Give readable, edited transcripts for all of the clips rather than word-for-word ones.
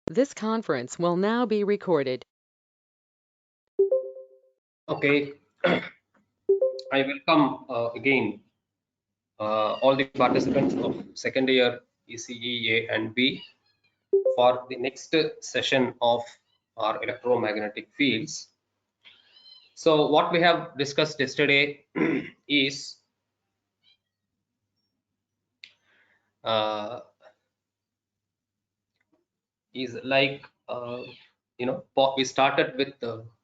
This conference will now be recorded. Okay, I welcome again all the participants of second year ECE A and B for the next session of our electromagnetic fields. So what we have discussed yesterday is uh, like we started with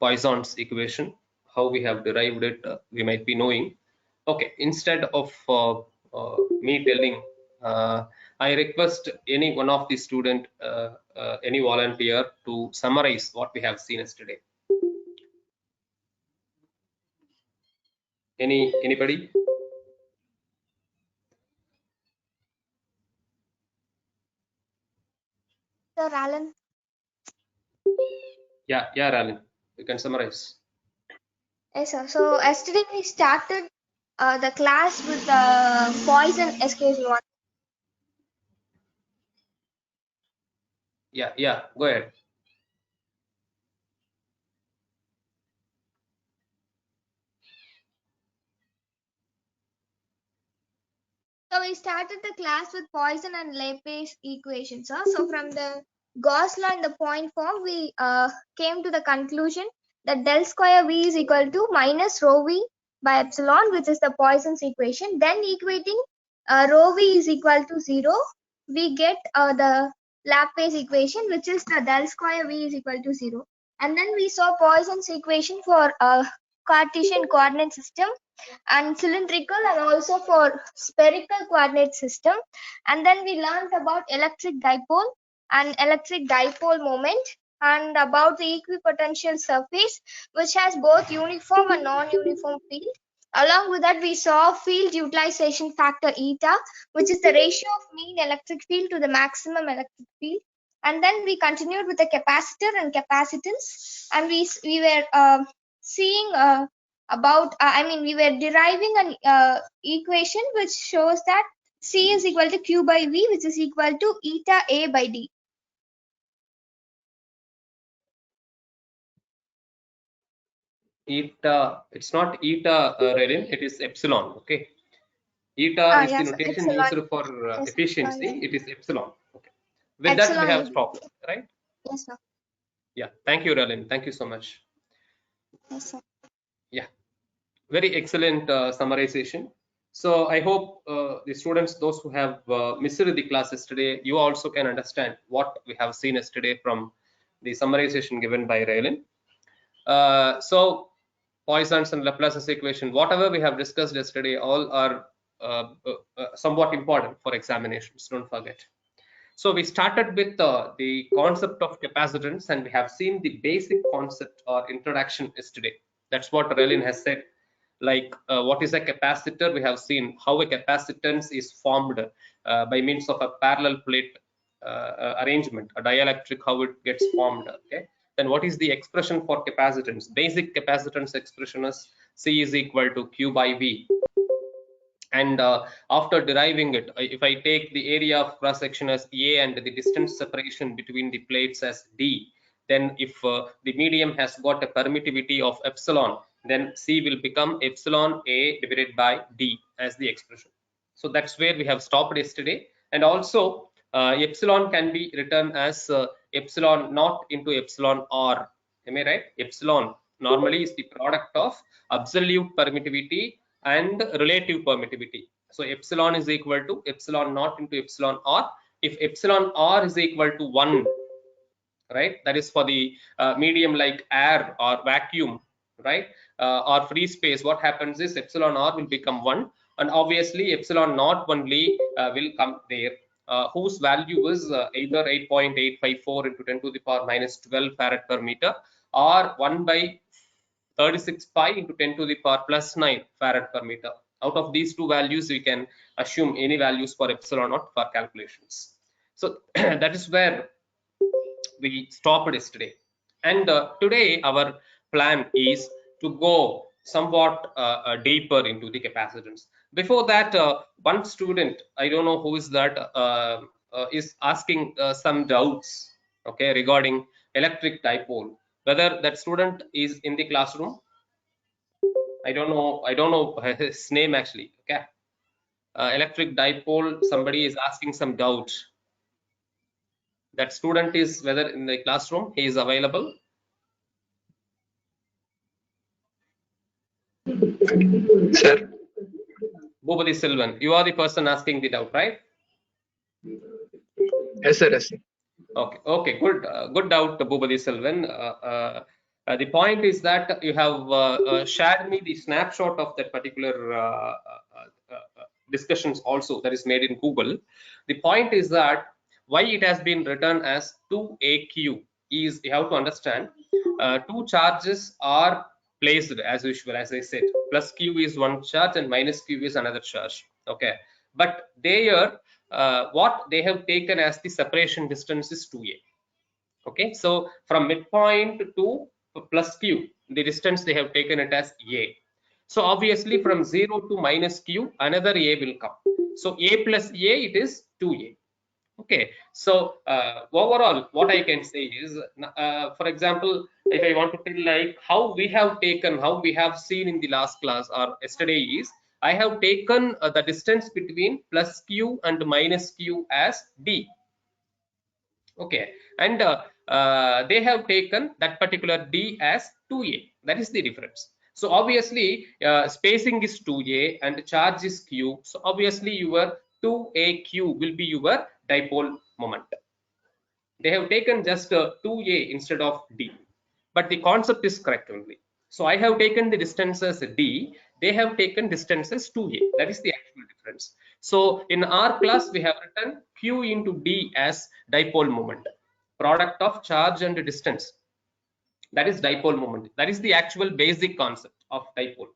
Poisson's equation. How we have derived it, we might be knowing. Okay, instead of me telling, I request any one of the student, any volunteer, to summarize what we have seen yesterday. Anybody? Sir Alan. Yeah, Alan, you can summarize. Yes, sir. So yesterday we started the class with the Poison equation one. Yeah, go ahead. So we started the class with Poisson and Laplace equations, sir. So from the Gauss law in the point form, we came to the conclusion that del square V is equal to minus rho V by epsilon, which is the Poisson's equation. Then equating rho V is equal to 0, we get the Laplace equation, which is the del square V is equal to 0. And then we saw Poisson's equation for Cartesian coordinate system and cylindrical and also for spherical coordinate system. And then we learned about electric dipole and electric dipole moment and about the equipotential surface, which has both uniform and non-uniform field. Along with that, we saw field utilization factor eta, which is the ratio of mean electric field to the maximum electric field. And then we continued with the capacitor and capacitance, and we were seeing about we were deriving an equation which shows that C is equal to Q by V, which is equal to eta A by D. Eta, it's not eta, Relin, it is epsilon. Okay, eta is the Yes, notation epsilon. used for Yes, efficiency. It is epsilon. Okay, with that we epsilon have is. stopped, right? Yes, sir. Yeah, thank you, Relin. Thank you so much. Yes, sir. Yeah, very excellent summarization. So I hope the students, those who have missed the class yesterday, you also can understand what we have seen yesterday from the summarization given by Relin. So Poisson's and Laplace's equation, whatever we have discussed yesterday, all are somewhat important for examinations. Don't forget. So we started with the concept of capacitance, and we have seen the basic concept or introduction yesterday. That's what Relin has said. Like what is a capacitor? We have seen how a capacitance is formed by means of a parallel plate arrangement, a dielectric, how it gets formed. Okay. Then what is the expression for capacitance? Basic capacitance expression is C is equal to Q by V. And after deriving it, if I take the area of cross section as A and the distance separation between the plates as D, then if the medium has got a permittivity of epsilon, then C will become epsilon A divided by D as the expression. So that's where we have stopped yesterday. And also epsilon can be written as epsilon naught into epsilon R. Am I right? Epsilon normally is the product of absolute permittivity and relative permittivity. So epsilon is equal to epsilon naught into epsilon R. If epsilon R is equal to 1, right, that is for the medium like air or vacuum, right, or free space, what happens is epsilon R will become 1, and obviously epsilon naught only will come there, whose value is either 8.854 into 10 to the power minus 12 farad per meter, or 1 by 36 pi into 10 to the power plus 9 farad per meter. Out of these two values, we can assume any values for epsilon naught for calculations. So that is where we stopped yesterday. And today our plan is to go somewhat deeper into the capacitance. Before that, one student, I don't know who is that, is asking some doubts. okay, regarding electric dipole. Whether that student is in the classroom, I don't know his name actually. Okay, electric dipole. Somebody is asking some doubt. That student is whether in the classroom he is available. Sir. Bhupati Silvan, you are the person asking the doubt, right? Yes, sir. Yes, sir. Okay, good doubt, Bhupati Silvan. The point is that you have shared me the snapshot of that particular discussions also that is made in Google. The point is that why it has been written as 2AQ is you have to understand two charges are placed as usual, as I said. Plus Q is one charge and minus Q is another charge. Okay, but there what they have taken as the separation distance is 2a. Okay, so from midpoint to plus q, the distance they have taken it as a. So obviously from 0 to minus q, another a will come. So a plus a, it is 2a. Okay, so overall what I can say is, for example, if I want to tell like how we have seen in the last class or yesterday is, I have taken the distance between plus q and minus q as d. Okay, and they have taken that particular d as 2a. That is the difference. So obviously spacing is 2a and charge is q, so obviously your 2aq will be your dipole moment. They have taken just 2a instead of d, but the concept is correct only. So I have taken the distance as d, they have taken distance as 2a. That is the actual difference. So in our class we have written q into d as dipole moment, product of charge and distance. That is dipole moment. That is the actual basic concept of dipole.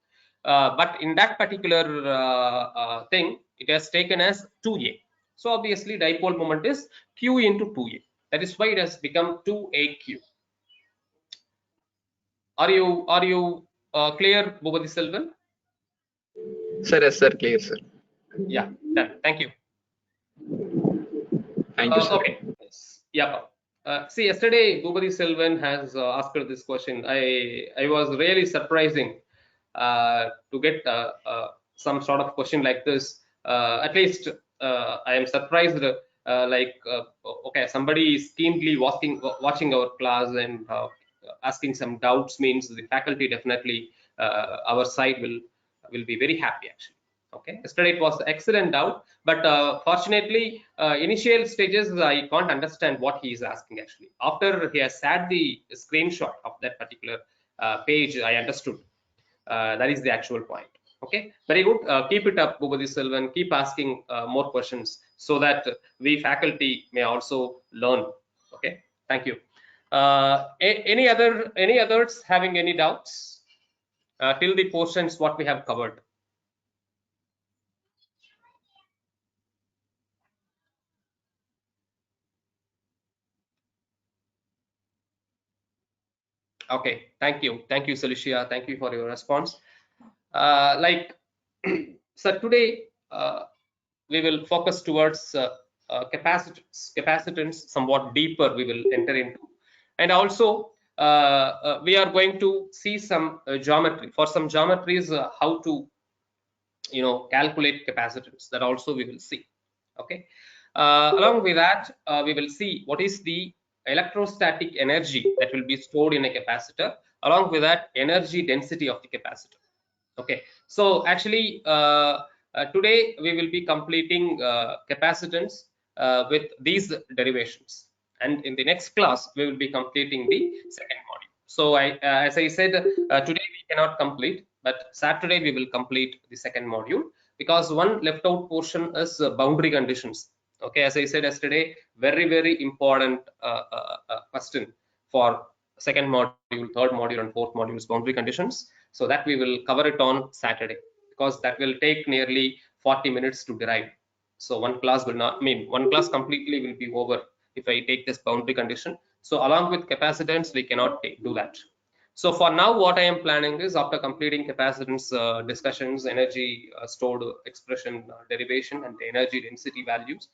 But in that particular thing, it has taken as 2a. So obviously dipole moment is q into 2a. That is why it has become 2aq. Are you clear, Bhupati Selvan? Sir, yes, sir. Clear, sir. Yeah, done. Thank you. Thank you, sir. Okay. Yeah. See, yesterday Bhupati Selvan has asked this question. I was really surprising to get some sort of question like this. At least I am surprised. Okay, somebody is keenly watching our class and asking some doubts means the faculty definitely our side will be very happy actually. Okay, yesterday it was excellent doubt, but fortunately initial stages I can't understand what he is asking actually. After he has shared the screenshot of that particular page, I understood that is the actual point. Okay, very good. Keep it up, Bhupati Selvan. Keep asking more questions so that we faculty may also learn. Okay, thank you. Any others having any doubts till the portions what we have covered? Okay, thank you, Celicia. Thank you for your response. So today we will focus towards capacitance somewhat deeper. We will enter into, and also we are going to see some geometry. For some geometries, how to calculate capacitance. That also we will see. Okay. Along with that, we will see what is the electrostatic energy that will be stored in a capacitor. Along with that, energy density of the capacitor. Okay, so actually today we will be completing capacitance with these derivations, and in the next class we will be completing the second module. So as I said, today we cannot complete, but Saturday we will complete the second module, because one left out portion is boundary conditions. Okay, as I said yesterday, very important question for second module, third module and fourth module is boundary conditions. So that we will cover it on Saturday, because that will take nearly 40 minutes to derive. So one class will not one class completely will be over if I take this boundary condition. So along with capacitance we cannot do that. So for now what I am planning is, after completing capacitance discussions, energy stored expression derivation and the energy density values,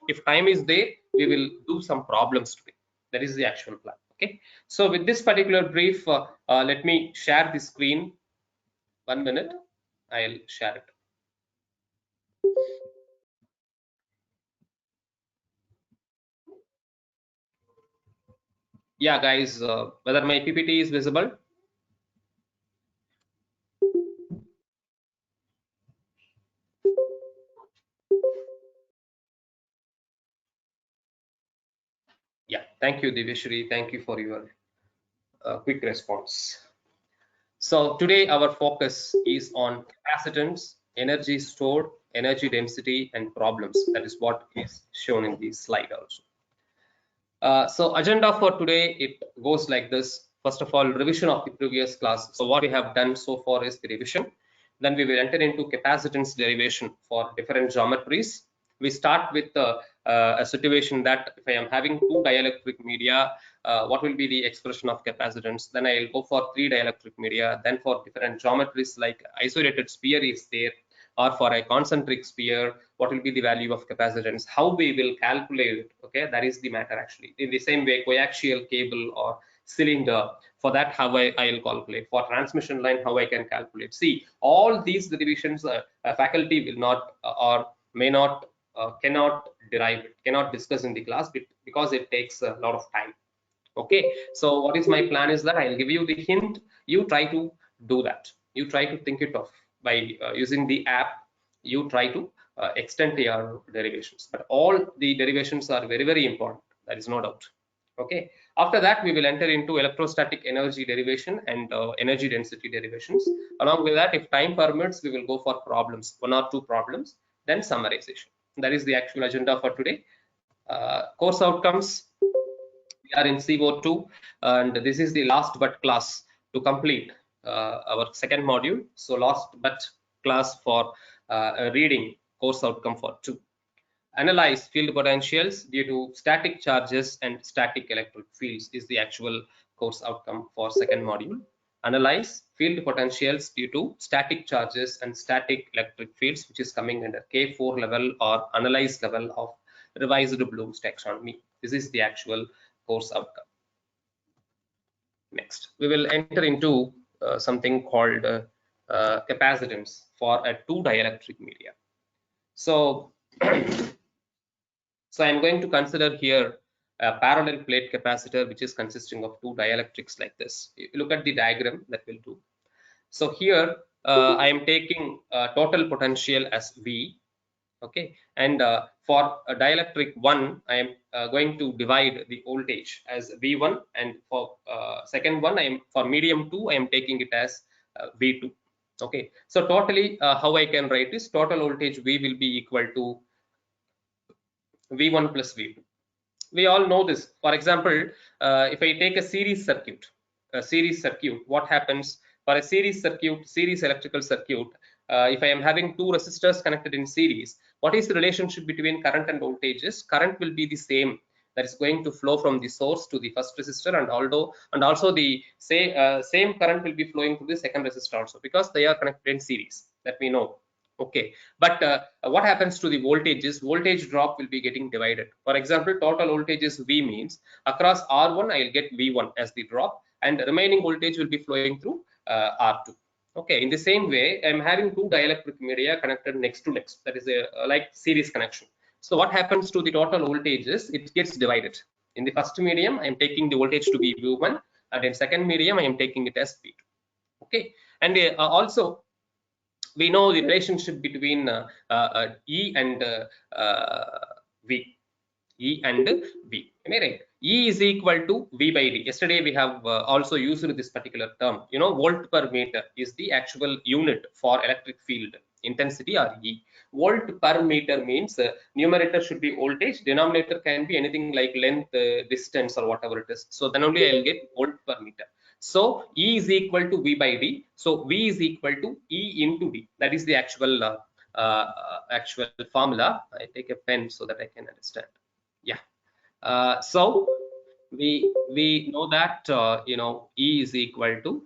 if time is there we will do some problems today. That is the actual plan. Okay, so with this particular brief, let me share the screen. 1 minute, I'll share it. Yeah, guys, whether my PPT is visible? Yeah, thank you, Divishri. Thank you for your quick response. So today our focus is on capacitance, energy stored, energy density, and problems. That is what is shown in the slide also. So agenda for today, it goes like this. First of all, revision of the previous class. So what we have done so far is the revision. Then we will enter into capacitance derivation for different geometries. We start with a situation that if I am having two dielectric media, what will be the expression of capacitance? Then I will go for three dielectric media. Then for different geometries like isolated sphere is there, or for a concentric sphere, what will be the value of capacitance, how we will calculate it. Okay, that is the matter actually. In the same way, coaxial cable or cylinder, for that how I'll calculate. For transmission line, how I can calculate. See, all these derivations faculty will not or may not cannot derive it, cannot discuss in the class because it takes a lot of time. Okay, so what is my plan is that I'll give you the hint, you try to do that, you try to think it of by using the app, you try to extend your derivations, but all the derivations are very, very important, that is no doubt. Okay, after that we will enter into electrostatic energy derivation and energy density derivations. Along with that, if time permits, we will go for problems, one or two problems, then summarization. That is the actual agenda for today. Course outcomes, we are in CO2, and this is the last but class to complete our second module. So last but class for reading course outcome for 2. Analyze field potentials due to static charges and static electric fields is the actual course outcome for second module. Analyze field potentials due to static charges and static electric fields, which is coming under K4 level or analyze level of revised Bloom's taxonomy. This is the actual course outcome. Next, we will enter into something called capacitance for a two dielectric media. So, so I'm going to consider here a parallel plate capacitor, which is consisting of two dielectrics like this. You look at the diagram that will do. So here I am taking total potential as V. Okay, and for a dielectric 1, I am going to divide the voltage as V1, and for second one, I am for medium 2, I am taking it as V2. Okay, so totally how I can write this, total voltage V will be equal to V1 plus V2. We all know this. For example, if I take a series circuit, what happens for a series circuit, series electrical circuit? If I am having two resistors connected in series, what is the relationship between current and voltages? Current will be the same, that is going to flow from the source to the first resistor, and also the same current will be flowing to the second resistor also, because they are connected in series, that we know. Okay, but what happens to the voltages? Voltage drop will be getting divided. For example, total voltage is V, means across R1 I'll get V1 as the drop, and the remaining voltage will be flowing through R2. Okay, in the same way, I'm having two dielectric media connected next to next, that is a like series connection. So what happens to the total voltages? It gets divided. In the first medium, I'm taking the voltage to be V1, and in second medium, I am taking it as V2. Okay, and also we know the relationship between E and V. E and V. Am I right? E is equal to V by D. Yesterday we have also used this particular term. You know, volt per meter is the actual unit for electric field intensity, or E. Volt per meter means numerator should be voltage, denominator can be anything like length, distance, or whatever it is. So then only I'll get volt per meter. So E is equal to V by D. So V is equal to E into D. That is the actual actual formula. I take a pen so that I can understand. Yeah. So we know that you know, E is equal to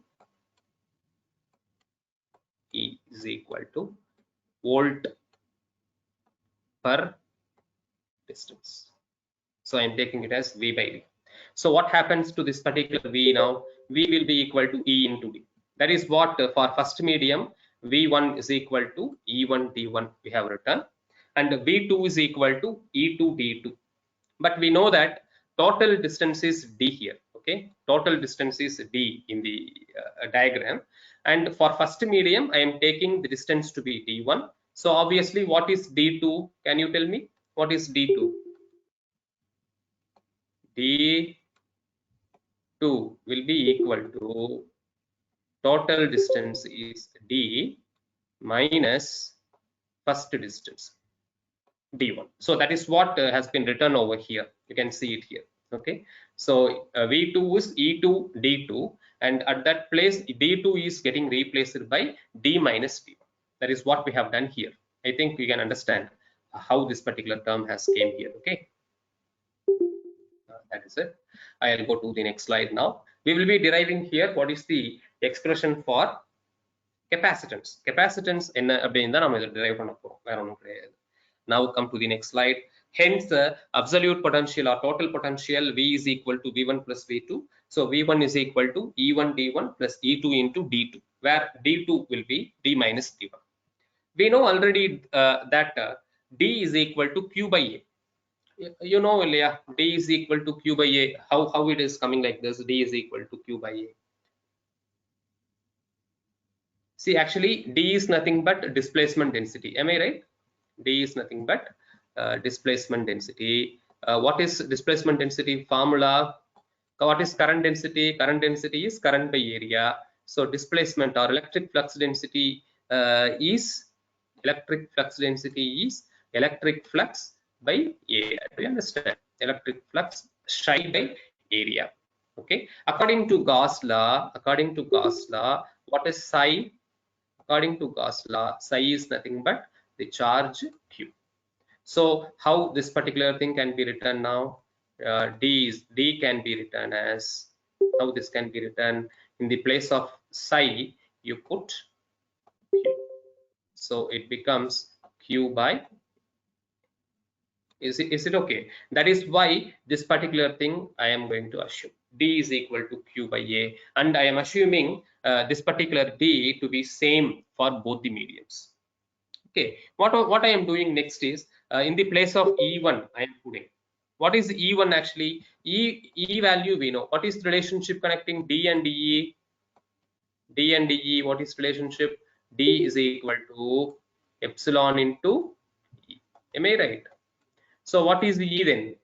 volt per distance. So I'm taking it as V by D. So what happens to this particular V now? V will be equal to E into D. That is what for first medium, V1 is equal to E1 D1 we have written, and V2 is equal to E2 D2. But we know that total distance is D here. Okay, total distance is D in the diagram, and for first medium I am taking the distance to be D1. So obviously, what is D2? Can you tell me what is D2? D2 will be equal to total distance is D minus first distance D1. So that is what has been written over here. You can see it here. Okay, so V2 is E2 D2, and at that place D2 is getting replaced by D minus D1. That is what we have done here. I think we can understand how this particular term has came here. Okay, that is it. I'll go to the next slide now. We will be deriving here what is the expression for capacitance. Capacitance derive. Now come to the next slide. Hence, the absolute potential or total potential V is equal to V1 plus V2. So V1 is equal to E1 D1 plus E2 into D2, where D2 will be D minus D1. We know already that D is equal to Q by A. You know, Leah, D is equal to Q by A. How it is coming like this? D is equal to Q by A. See, actually, D is nothing but displacement density. Am I right? D is nothing but displacement density. What is displacement density formula? What is current density? Current density is current by area. So displacement or electric flux density is electric flux by area. Do you understand? Electric flux psi by area. Okay. According to Gauss law, what is psi? According to Gauss law, psi is nothing but the charge Q. So how this particular thing can be written now? D can be written as, how this can be written, in the place of psi you put Q. So it becomes Q by, is it okay? That is why this particular thing I am going to assume D is equal to Q by A, and I am assuming this particular D to be same for both the mediums. Okay, what I am doing next is in the place of E1 I am putting, what is E1 actually? E value we know. What is the relationship connecting D and DE? D and DE, what is relationship? D is equal to epsilon into E. Am I right? So what is the E then?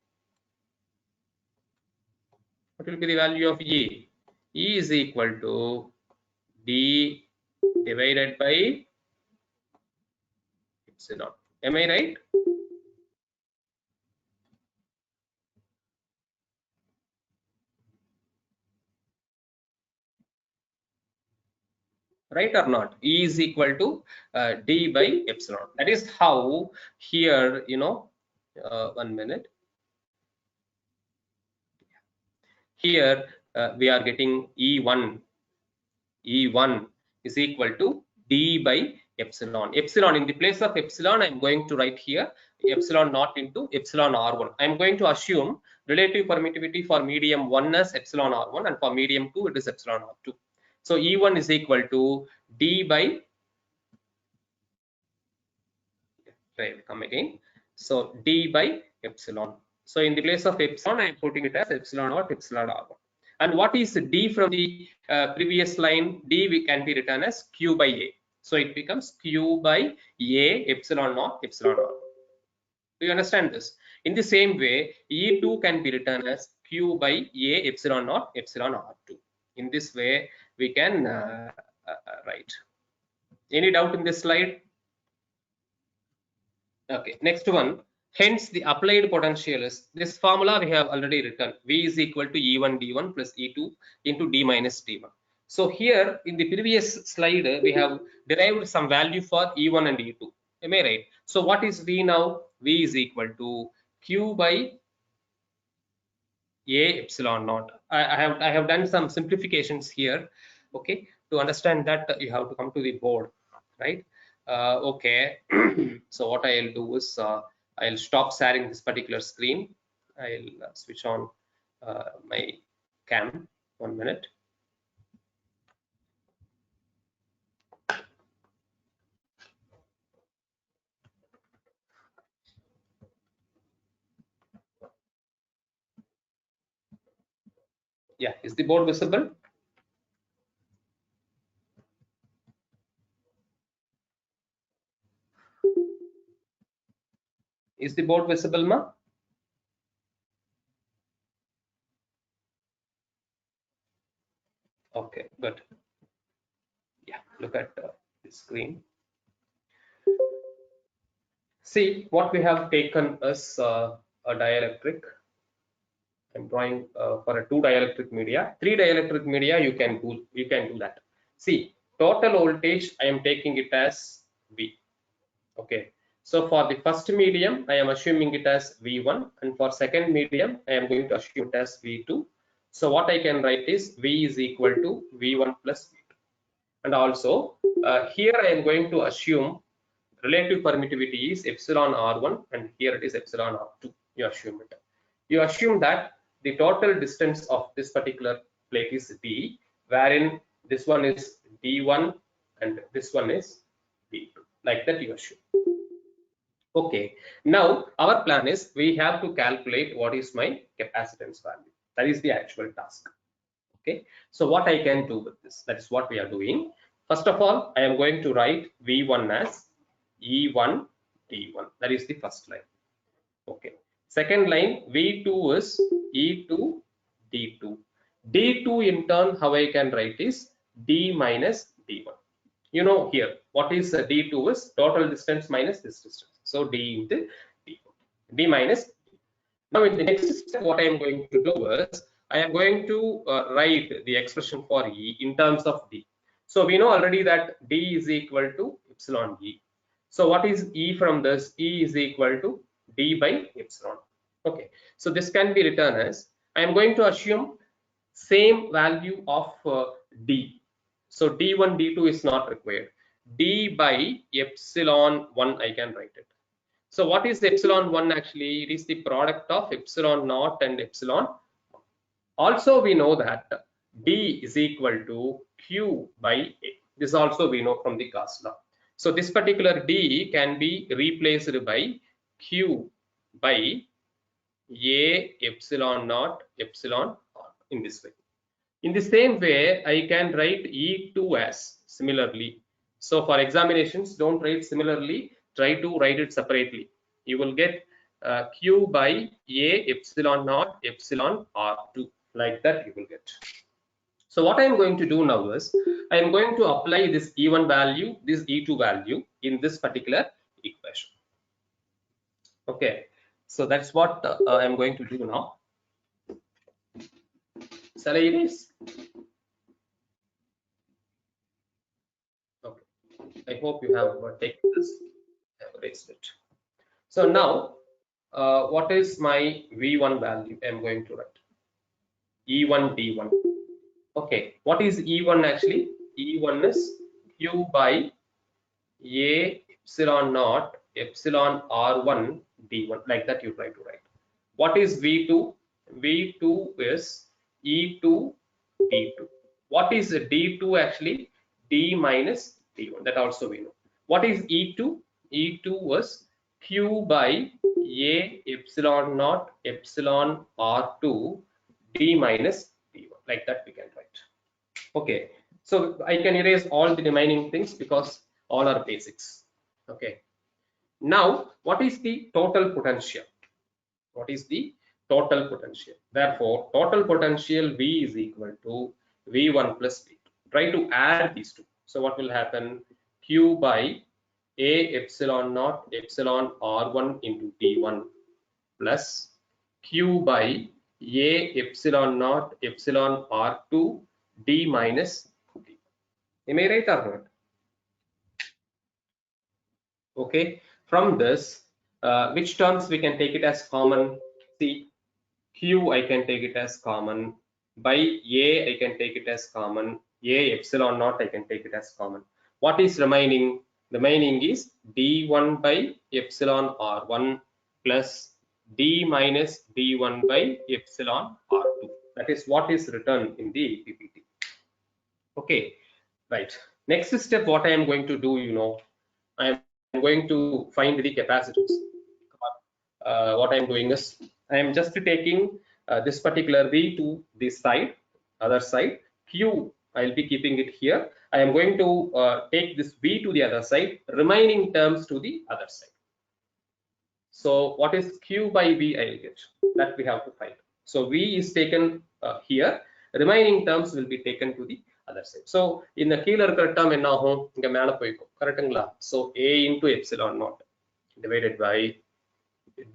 What will be the value of E? E is equal to D divided by epsilon. Am I right? Right or not? E is equal to D by epsilon. That is how here, you know, 1 minute. Here we are getting E1 is equal to D by epsilon. Epsilon, in the place of epsilon I am going to write here epsilon naught into epsilon R1. I am going to assume relative permittivity for medium 1 as epsilon R1, and for medium 2 it is epsilon R2. So E1 is equal to D by, right, come again. So D by epsilon. So in the place of epsilon I am putting it as epsilon naught epsilon R1. And what is D from the previous line? D we can be written as Q by A. So it becomes Q by A epsilon naught epsilon R. Do you understand this? In the same way, E2 can be written as Q by A epsilon naught epsilon R2. In this way, we can write. Any doubt in this slide? Okay, next one. Hence, the applied potential is, this formula we have already written. V is equal to E1 D1 plus E2 into D minus D1. So here in the previous slide, we have derived some value for E1 and E2. Am I right? So what is V now? V is equal to Q by A epsilon naught. I have done some simplifications here. Okay, to understand that you have to come to the board, right? Okay. So what I'll do is I'll stop sharing this particular screen. I'll switch on my cam. 1 minute. Yeah, is the board visible? Is the board visible, ma? Okay, good. Yeah, look at the screen. See, what we have taken is a dielectric. I'm drawing for a 2 dielectric media. 3 dielectric media, you can do that. See, total voltage, I am taking it as V. Okay. So for the first medium, I am assuming it as V1, and for second medium, I am going to assume it as V2. So what I can write is V is equal to V1 plus V2. And also here I am going to assume relative permittivity is epsilon R1, and here it is epsilon R2. You assume it. You assume that the total distance of this particular plate is D, wherein this one is D1 and this one is D2. Like that you assume. Okay, now our plan is we have to calculate what is my capacitance value. That is the actual task. Okay, so what I can do with this, that is what we are doing. First of all, I am going to write V1 as E1 D1. That is the first line. Okay, second line V2 is E2 D2. D2 in turn, how I can write is D minus D1. You know here what is D2 is total distance minus this distance. So D into D1, D minus D. Now in the next step, what I am going to do is I am going to write the expression for E in terms of D. So we know already that D is equal to epsilon E. So what is E from this? E is equal to D by epsilon. Okay, so this can be written as I am going to assume same value of D. So D1, D2 is not required. D by epsilon 1 I can write it. So what is epsilon 1 actually? It is the product of epsilon naught and epsilon. Also we know that D is equal to Q by A. This also we know from the Gauss law. So this particular D can be replaced by Q by A epsilon naught epsilon R in this way. In the same way, I can write E2 as similarly. So for examinations, don't write similarly, try to write it separately. You will get Q by A epsilon naught epsilon R2. Like that you will get. So what I am going to do now is, I am going to apply this E1 value, this E2 value in this particular equation. Okay, so that's what I am going to do now. Shall I erase? Okay, I hope you have taken this, have erased it. So now, what is my V1 value? I'm going to write E1 D1. Okay, what is E1 actually? E1 is Q by A epsilon naught epsilon R1 D1. Like that you try to write. What is V2? V2 is E2 D2. What is D2 actually? D minus D1. That also we know. What is E2? E2 was Q by A epsilon naught epsilon R2 D minus D1. Like that we can write. Okay, so I can erase all the remaining things because all are basics. Okay, now what is the total potential? What is the total potential? Therefore, total potential V is equal to V1 plus V2. Try to add these two. So what will happen? Q by A epsilon naught epsilon R1 into D1 plus Q by A epsilon naught epsilon R2 D minus D. Am I right or not? Okay, from this, which terms we can take it as common? See, Q I can take it as common, by A I can take it as common, A epsilon naught I can take it as common. What is remaining? Remaining is D1 by epsilon R1 plus d minus d1 by epsilon r2. That is what is written in the PPT. Okay, right. Next step, what I am going to do, I am going to find the capacitance. What I am doing is I am just taking this particular V to this side, other side. Q, I will be keeping it here. I am going to take this V to the other side, remaining terms to the other side. So what is Q by V I will get? That we have to find. So V is taken here, remaining terms will be taken to the other side. So in the கீழ இருக்கிற term என்ன ஆகும்? இங்க மேல போய்க்கும். கரெக்ட்டுங்களா? So A into epsilon naught divided by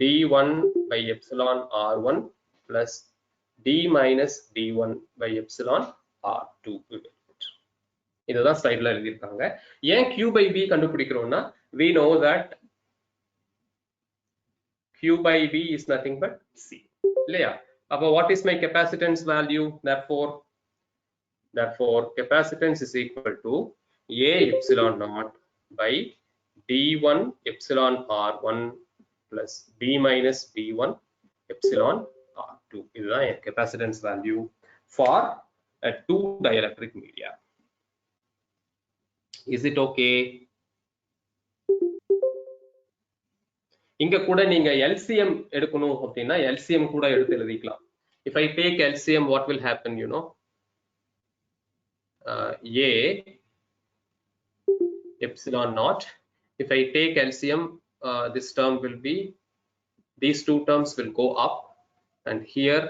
d1 by epsilon r1 plus d minus d1 by epsilon r2. இதுதான் ஸ்லைட்ல எழுதியிருக்காங்க. ஏன் Q by V கண்டுபிடிக்கிறோம்னா we know that Q by V is nothing but C. இல்லையா? அப்போ what is my capacitance value? Therefore capacitance is equal to A epsilon naught by d1 epsilon r1 plus d minus d1 epsilon r2. இதுதான் capacitance value for a two dielectric media. Is it okay? இங்க கூட நீங்க LCM எடுக்கணும் அப்படின்னா LCM கூட எடுத்து எழுதிக்கலாம். If I take LCM, what will happen, A epsilon naught. If I take LCM, this term will be, these two terms will go up, and here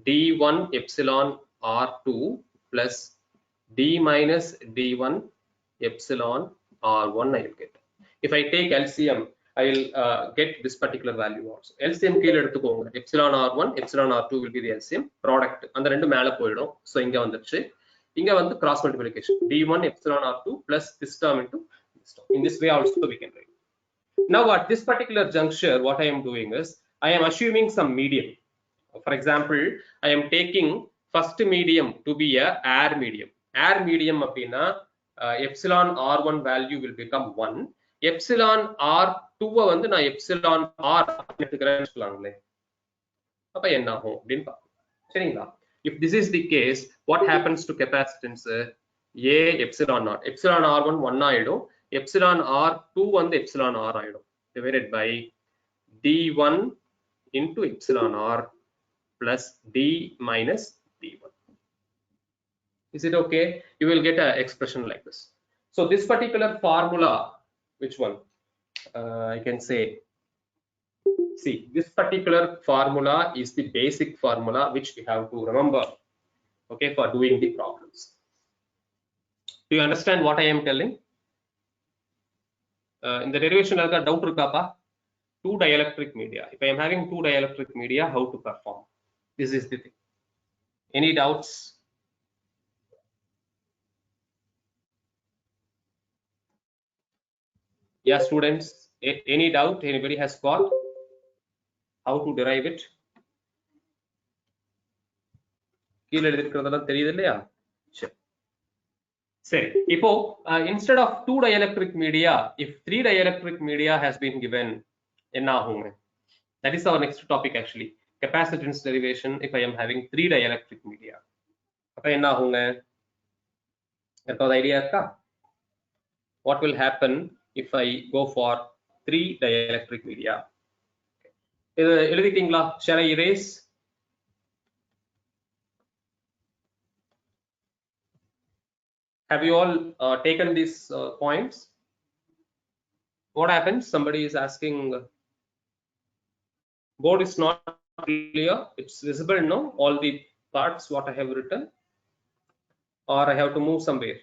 d1 epsilon r2 plus d minus d1 epsilon r1 I will get. If I take LCM, I will get this particular value also. LCM கீழ எடுத்துக்கோங்க. epsilon r1 epsilon r2 will be the LCM product. அந்த ரெண்டு மேல போய்டும். So இங்க வந்துருச்சு. இங்க வந்து cross multiplication d1 epsilon r2 plus this term into this term. In this way also we can write. Now at this particular juncture, what I am doing is I am assuming some medium. For example, I am taking first medium to be a air medium. Air medium அப்படின்னா epsilon r1 value will become 1. Epsilon r2 வந்து நான் epsilon r எடுத்துக்கிறேன்னு சொல்லலாம்ல. அப்ப என்ன ஆகும் அப்படினு பாப்போம். சரிங்களா? If this is the case, what happens to capacitance? A epsilon naught. Epsilon r1 1 ஆயிடும். Epsilon r2 வந்து epsilon r ஆயிடும். Divided by d1 into epsilon r plus d minus d1. Is it okay? You will get an expression like this. So this particular formula, which one? I can say, see, this particular formula is the basic formula which we have to remember, okay, for doing the problems. Do you understand what I am telling? In the derivation, doubt irukapa? Two dielectric media. If I am having two dielectric media, how to perform? This is the thing. Any doubts? Yeah, students, any doubt anybody has got how to derive it? கீழ எழுதிருக்கிறதெல்லாம் தெரியுது இல்லையா? சரி, இப்போ instead of two dielectric media, if three dielectric media has been given, என்ன ஆகுங்க? That is our next topic actually. Capacitance derivation if I am having three dielectric media. அப்ப என்ன ஆகுங்க? ஏதாவது ஐடியா இருக்கா? What will happen if I go for three dielectric media? இது எழுதிட்டீங்களா? Shall I erase? Have you all taken these points? What happens? Somebody is asking, board is not clear. It's visible now, all the parts what I have written, or I have to move somewhere?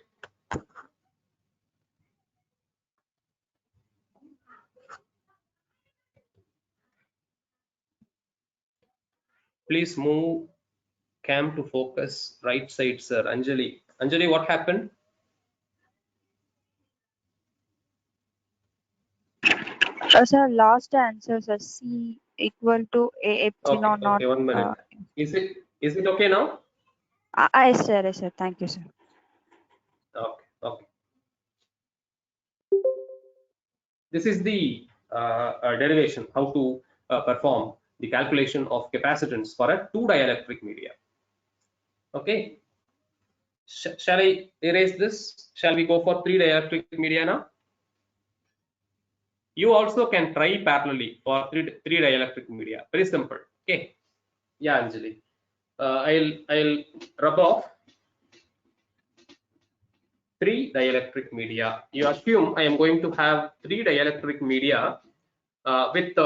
Please move cam to focus right side, sir. Anjali, what happened? Sir, last answer, sir, C equal to A epsilon naught. Okay, 1 minute. Is it okay now? Yes, sir. Thank you, sir. Okay. This is the derivation, how to perform the calculation of capacitance for a 2 dielectric media. Okay, shall I erase this? Shall we go for 3 dielectric media now? You also can try parallelly for three dielectric media. Very simple. Okay. Yeah, Anjali. I'll rub off 3 dielectric media. You assume I am going to have 3 dielectric media with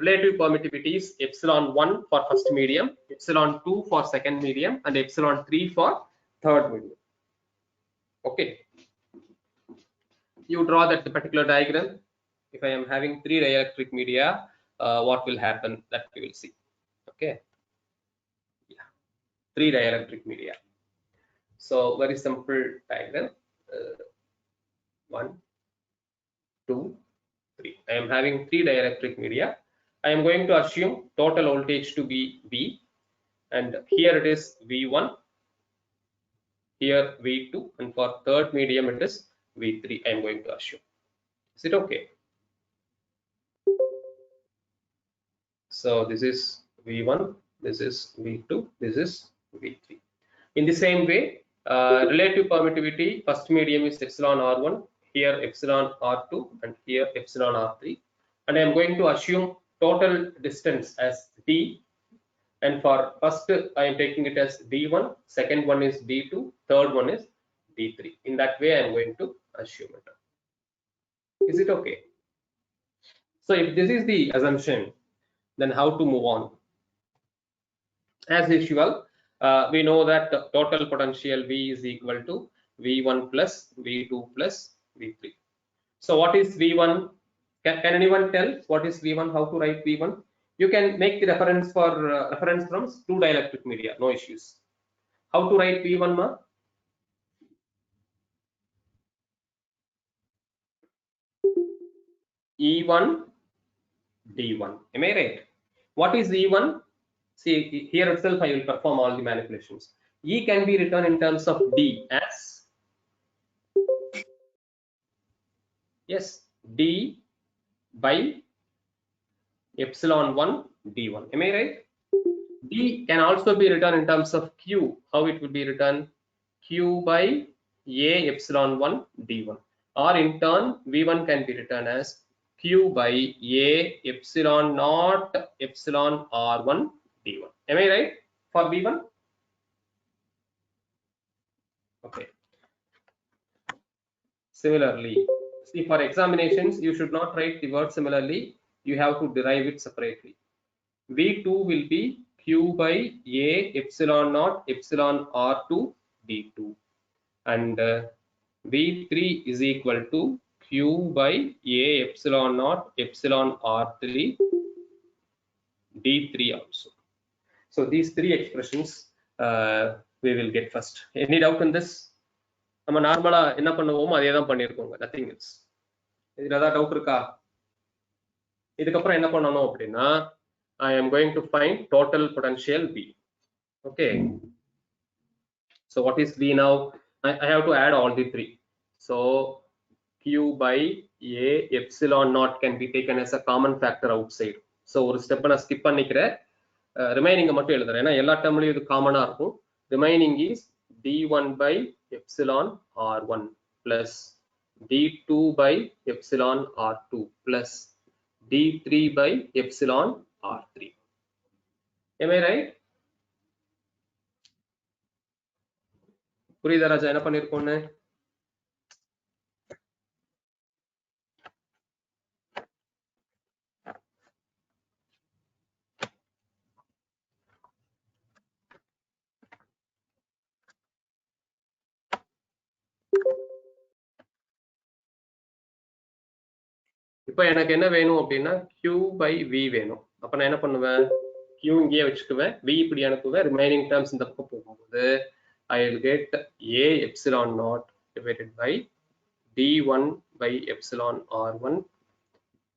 relative permittivities epsilon1 for first medium, epsilon2 for second medium, and epsilon3 for third medium. Okay. You draw that particular diagram. If I am having 3 dielectric media, what will happen? That we will see. Okay. Yeah. 3 dielectric media. So very simple diagram. 1, 2, 3. I am having 3 dielectric media. I am going to assume total voltage to be V, and here it is V1, here V2, and for third medium it is V3. I am going to assume. Is it okay? So this is V1, this is V2, this is V3. In the same way, relative permittivity, first medium is epsilon R1, here epsilon R2, and here epsilon R3. And I am going to assume total distance as D. And for first, I am taking it as D1, second one is D2, third one is D3. In that way, I am going to assume it. Is it okay? So if this is the assumption, then how to move on? As usual, we know that the total potential V is equal to V1 plus V2 plus V3. So what is V1? Can anyone tell what is V1? How to write V1? You can make the reference for reference from 2 dielectric media, no issues. How to write V1, ma? E1 D1. Am I right? What is E1? See, here itself I will perform all the manipulations. E can be written in terms of D as, yes, D by epsilon 1 D1. Am I right? D can also be written in terms of Q. How it would be written? Q by A epsilon 1 D1. Or in turn, V1 can be written as Q by A epsilon naught epsilon R1 D1. Am I right for V1? Okay. Similarly, see, for examinations, you should not write the word similarly. You have to derive it separately. V2 will be Q by A epsilon naught epsilon R2 D2. And V3 is equal to Q by A epsilon naught epsilon R3 D3 also. So these 3 expressions we will get first. Any doubt in this? நம்ம நார்மலா என்ன பண்ணுவோமோ அதே தான் பண்ணிருக்கோங்க. Nothing else. இதுல ஏதாவது doubt இருக்கா? இதுக்கப்புறம் என்ன பண்ணணும் அப்படின்னா, I am going to find total potential V. Okay. So what is V now? I have to add all the 3. So Q by A epsilon naught can be taken as a common factor outside. So ஒரு step நான் skip பண்ணிக்கிறேன். Remaining மட்டும் எழுதுறேன். ஏன்னா எல்லா டேர்ம்லயும் இது காமனா இருக்கும். Remaining is D1 by epsilon R1 plus D2 by epsilon R2 plus D3 by epsilon R3. Am I right? புரியுதா ராஜா என்ன பண்ணிருக்கோன்னு? இப்போ எனக்கு என்ன வேணும் அப்படின்னா Q by V வேணும். அப்ப நான் என்ன பண்ணுவேன்? Q இங்கேயே வச்சுக்குவேன், V இப்படி அனுப்புவேன், ரிமைனிங் டேர்ம்ஸ் இந்த பக்கம் போகும்போது I will get A epsilon naught divided by D1 by epsilon R1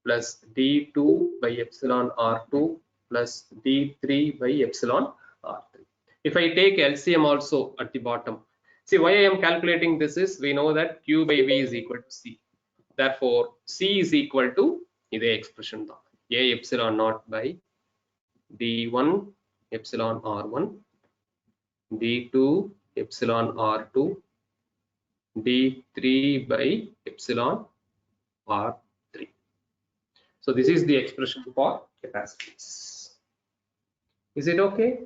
plus D2 by epsilon R2 plus D3 by epsilon R3. If I take LCM also at the bottom, see why I am calculating this is we know that Q by V is equal to C. Therefore, C is equal to இதே expression தான் A epsilon naught by d1 epsilon r1, d2 epsilon r2, d3 by epsilon r3. So this is the expression for capacitance. Is it okay?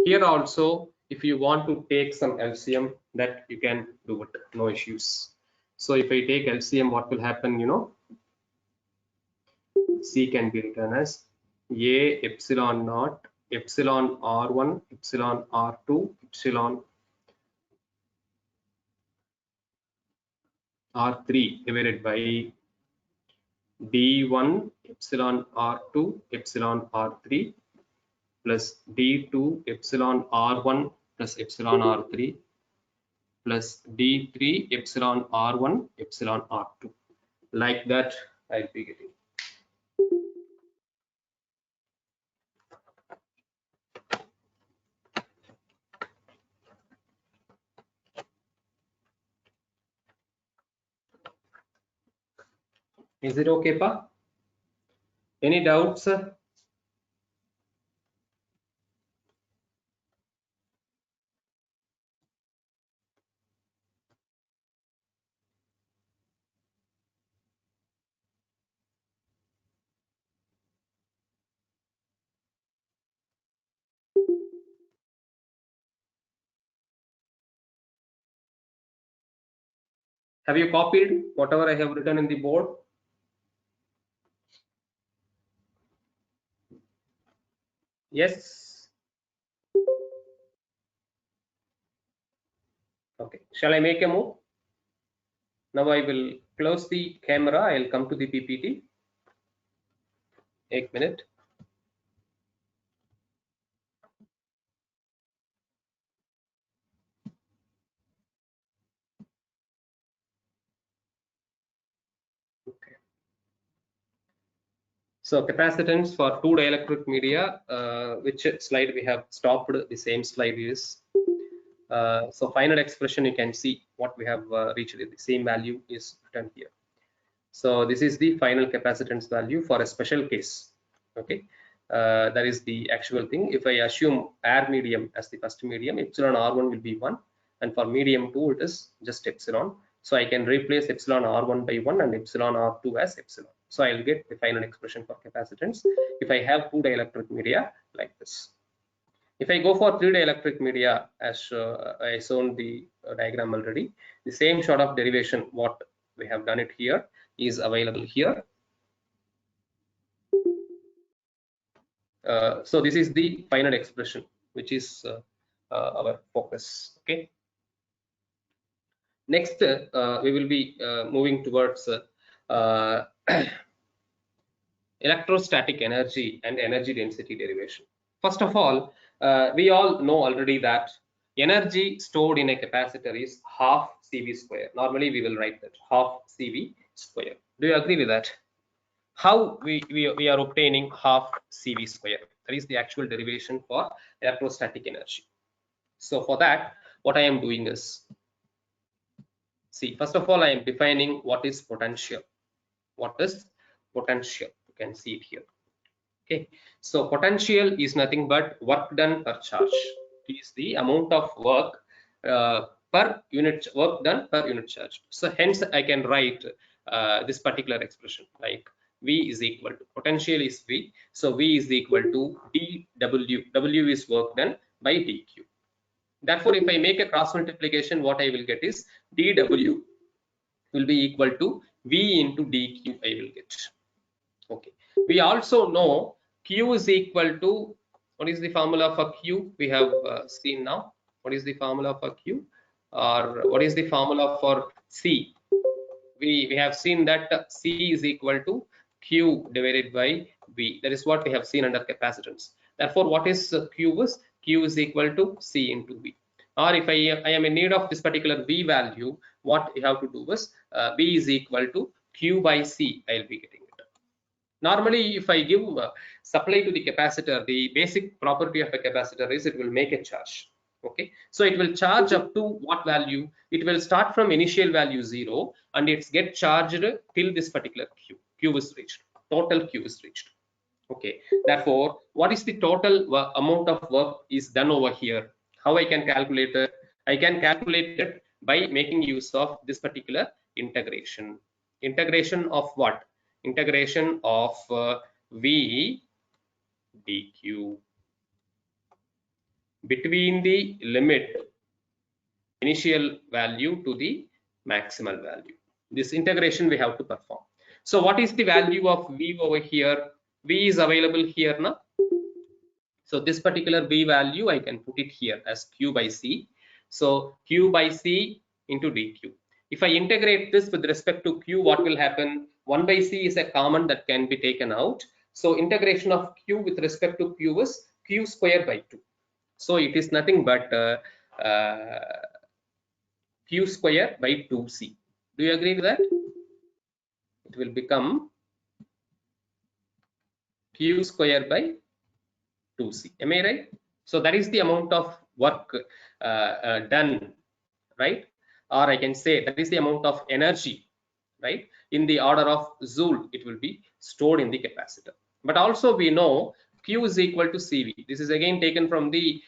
Here also, if you want to take some LCM, that you can do it, no issues. So if I take LCM, what will happen, you know? C can be written as A epsilon naught, epsilon R1, epsilon R2, epsilon R3 divided by D1 epsilon R2 epsilon R3 plus D2 epsilon R1 plus epsilon R3 plus D3 epsilon R1 epsilon R2. Like that, I'll be getting. Is it okay, Pa? Any doubts? Have you copied whatever I have written in the board? Yes. Okay. Shall I make a move? Now I will close the camera. I'll come to the PPT. 1 minute. Okay. So capacitance for two dielectric media, which slide we have stopped, the same slide is. So final expression, you can see what we have reached, the same value is written here. So this is the final capacitance value for a special case. Okay, that is the actual thing. If I assume air medium as the first medium, epsilon r1 will be 1, and for medium 2 it is just epsilon. So I can replace epsilon r1 by 1 and epsilon r2 as epsilon. So I'll get the final expression for capacitance if I have two dielectric media like this. If I go for 3 dielectric media, as I shown the diagram already, the same sort of derivation what we have done it here is available here. So this is the final expression, which is our focus. Okay. Next, we will be moving towards electrostatic energy and energy density derivation. First of all, we all know already that energy stored in a capacitor is half CV square. Normally, we will write that half CV square. Do you agree with that? How we are obtaining half CV square? That is the actual derivation for electrostatic energy. So for that, what I am doing is, see, first of all, I am defining what is potential. What is potential? You can see it here. Okay, so potential is nothing but work done per charge. It is the amount of work per unit work done per unit charge. So hence I can write this particular expression like V is equal to, potential is V, so V is equal to dW. W is work done by dQ. Therefore, if I make a cross multiplication, what I will get is dW will be equal to V into dQ. I will get. Okay. We also know Q is equal to, what is the formula for Q? We have seen now. What is the formula for Q? Or what is the formula for C? We have seen that C is equal to Q divided by V. That is what we have seen under capacitance. Therefore, what is Q is? Q is equal to C into V. Or if I am in need of this particular V value, what you have to do is V is equal to Q by C. I will be getting it. Normally, if I give supply to the capacitor, the basic property of a capacitor is it will make a charge. Okay, so it will charge up to what value? It will start from initial value 0 and it's get charged till this particular Q. Q is reached. Total Q is reached. Okay, therefore, what is the total amount of work is done over here? How I can calculate it? I can calculate it by making use of this particular integration. Integration of what? Integration of V dq between the limit initial value to the maximal value. This integration we have to perform. So what is the value of V over here? V is available here now. So this particular V value, I can put it here as Q by C. So Q by C into dQ. If I integrate this with respect to Q, what will happen? 1 by C is a common that can be taken out. So integration of Q with respect to Q is Q square by 2. So it is nothing but Q square by 2C. Do you agree with that? It will become Q square by 2C. Am I right? So that is the amount of work done, right? Or I can say that is the amount of energy, right? In the order of joule, it will be stored in the capacitor. But also we know Q is equal to CV. This is again taken from the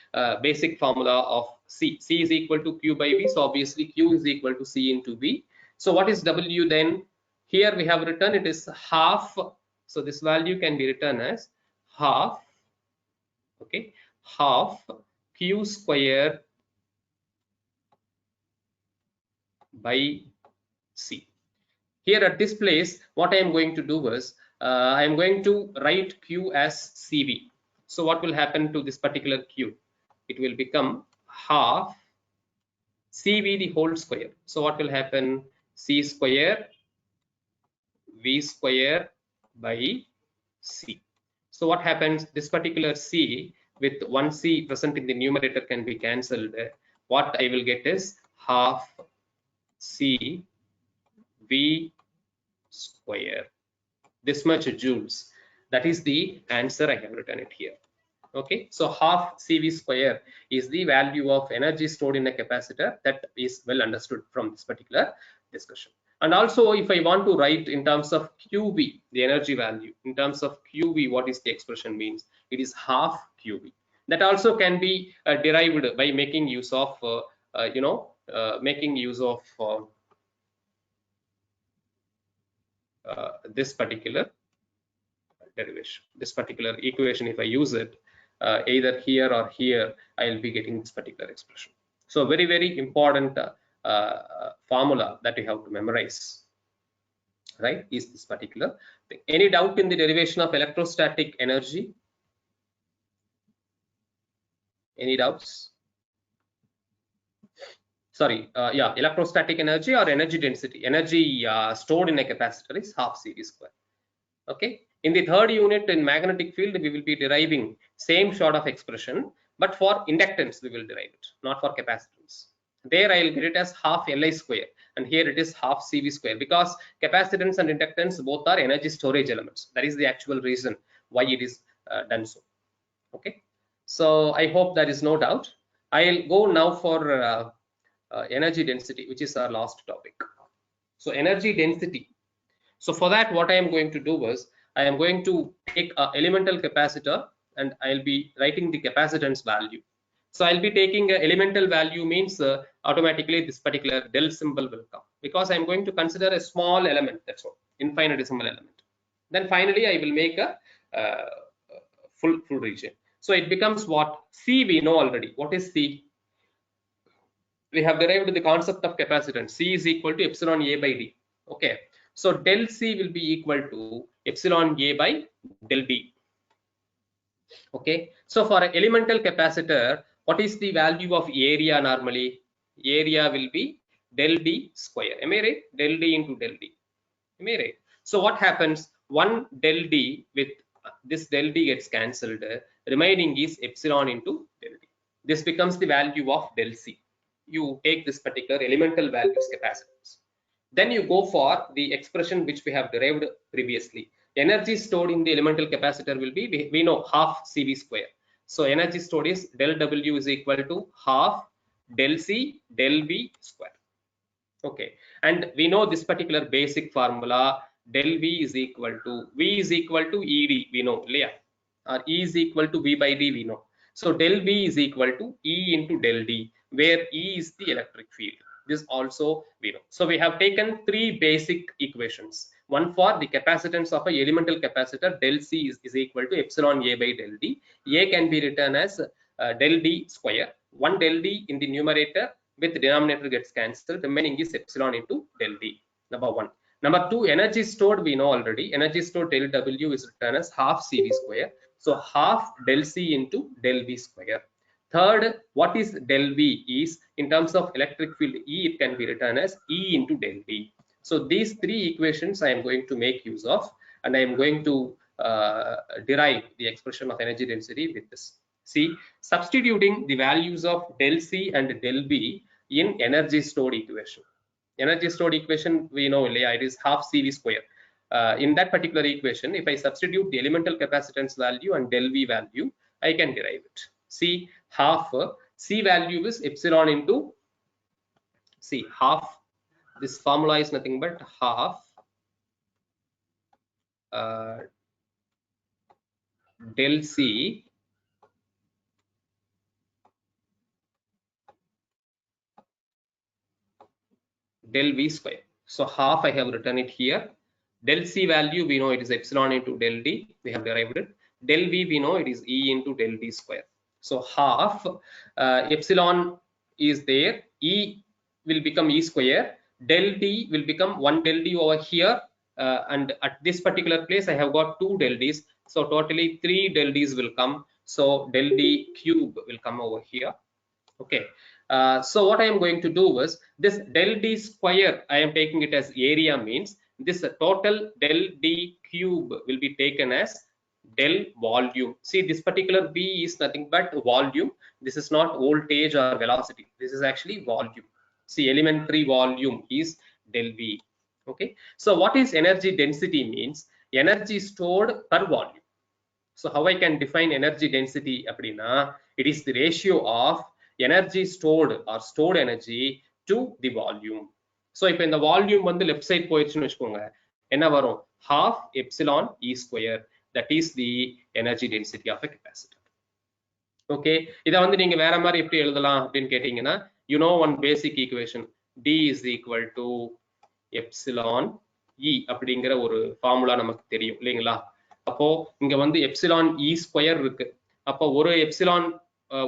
basic formula of C. C is equal to Q by V. So obviously Q is equal to C into V. So what is W then? Here we have written it is half. So this value can be written as half, okay, half Q square by C. Here at this place, what I am going to do is I am going to write Q as CV. So what will happen to this particular Q? It will become half CV the whole square. So what will happen? C square V square by C. So what happens? This particular C with 1C present in the numerator can be cancelled. What I will get is half C V square. This much joules. That is the answer. I have written it here. Okay, so half CV square is the value of energy stored in a capacitor. That is well understood from this particular discussion. And also, if I want to write in terms of QV, the energy value, in terms of QV, what is the expression means? It is half QV. That also can be derived by making use of, this particular derivation, this particular equation. If I use it either here or here, I'll be getting this particular expression. So very, very important formula that you have to memorize, right, is this particular thing. Any doubt in the derivation of electrostatic energy? Any doubts? Sorry, yeah, electrostatic energy or energy density. Energy stored in a capacitor is half CV square. Okay. In the third unit in magnetic field, we will be deriving same sort of expression, but for inductance we will derive it, not for capacitance. There I will get it as half Li square, and here it is half CV square, because capacitance and inductance both are energy storage elements. That is the actual reason why it is done so. Okay. So I hope there is no doubt. I'll go now for energy density, which is our last topic. So energy density. So for that, what I am going to do is I am going to take an elemental capacitor and I'll be writing the capacitance value. So I'll be taking an elemental value means automatically this particular del symbol will come, because I'm going to consider a small element, that's all, infinitesimal element. Then finally I will make a full region. So it becomes what? C we know already. What is C? We have derived the concept of capacitance. C is equal to epsilon A by D. Okay. So del C will be equal to epsilon A by del D. Okay. So for an elemental capacitor, what is the value of area normally? Area will be del D square. Am I right? Del D into del D. Am I right? So what happens? One del D with this del D gets cancelled. Remaining is epsilon into del D. This becomes the value of del C. You take this particular elemental values capacitance. Then you go for the expression which we have derived previously. Energy stored in the elemental capacitor will be, we know, half CV square. So energy stored is del W is equal to half del C del V square. Okay, and we know this particular basic formula. del V is equal to V is equal to ED, we know, or E is equal to V by D, we know. So del V is equal to E into del D, where E is the electric field. This also we know. So we have taken three basic equations. One for the capacitance of a elemental capacitor, del C is equal to epsilon A by del D. A can be written as del D square. One del D in the numerator with the denominator gets cancelled. Remaining is epsilon into del D. Number one. Number two, energy stored we know already. Energy stored del W is written as half CV square. So half del C into del V square. Third, what is del V is in terms of electric field E, it can be written as E into del D. So these three equations I am going to make use of, and I am going to derive the expression of energy density with this. See, substituting the values of del C and del V in energy stored equation. Energy stored equation we know it is half CV square. In that particular equation, if I substitute the elemental capacitance value and del V value, I can derive it. See, half C value is epsilon into, see, half, this formula is nothing but half del C del V square. So half I have written it here. Del C value we know it is epsilon into del D, we have derived it. Del V we know it is E into del D square. So half epsilon is there, E will become E square, del D will become 1 del D over here, and at this particular place I have got 2 del Ds, so totally 3 del Ds will come. So del D cube will come over here. Okay, so what I am going to do is this del D square, I am taking it as area, means this total del D cube will be taken as del volume. See, this particular V is nothing but volume. This is not voltage or velocity. This is actually volume. See, elementary volume is del V. Okay, so what is energy density means? Energy stored per volume. So how I can define energy density appadina? It is the ratio of energy stored or stored energy to the volume. So if in the volume வந்து left side போயிடுச்சுன்னு வெச்சுக்கோங்க, என்ன வரும்? Half epsilon E square. That is the energy density of a capacitor. Okay, இதை வந்து நீங்க வேற மாதிரி எப்படி எழுதலாம் அப்படின்னு கேட்டீங்கன்னா, you know one basic equation, D is equal to epsilon E அப்படிங்கிற ஒரு ஃபார்முலா நமக்கு தெரியும் இல்லைங்களா? அப்போ இங்க வந்து எப்சிலான் இ ஸ்கொயர் இருக்கு. அப்போ ஒரு எப்சிலான்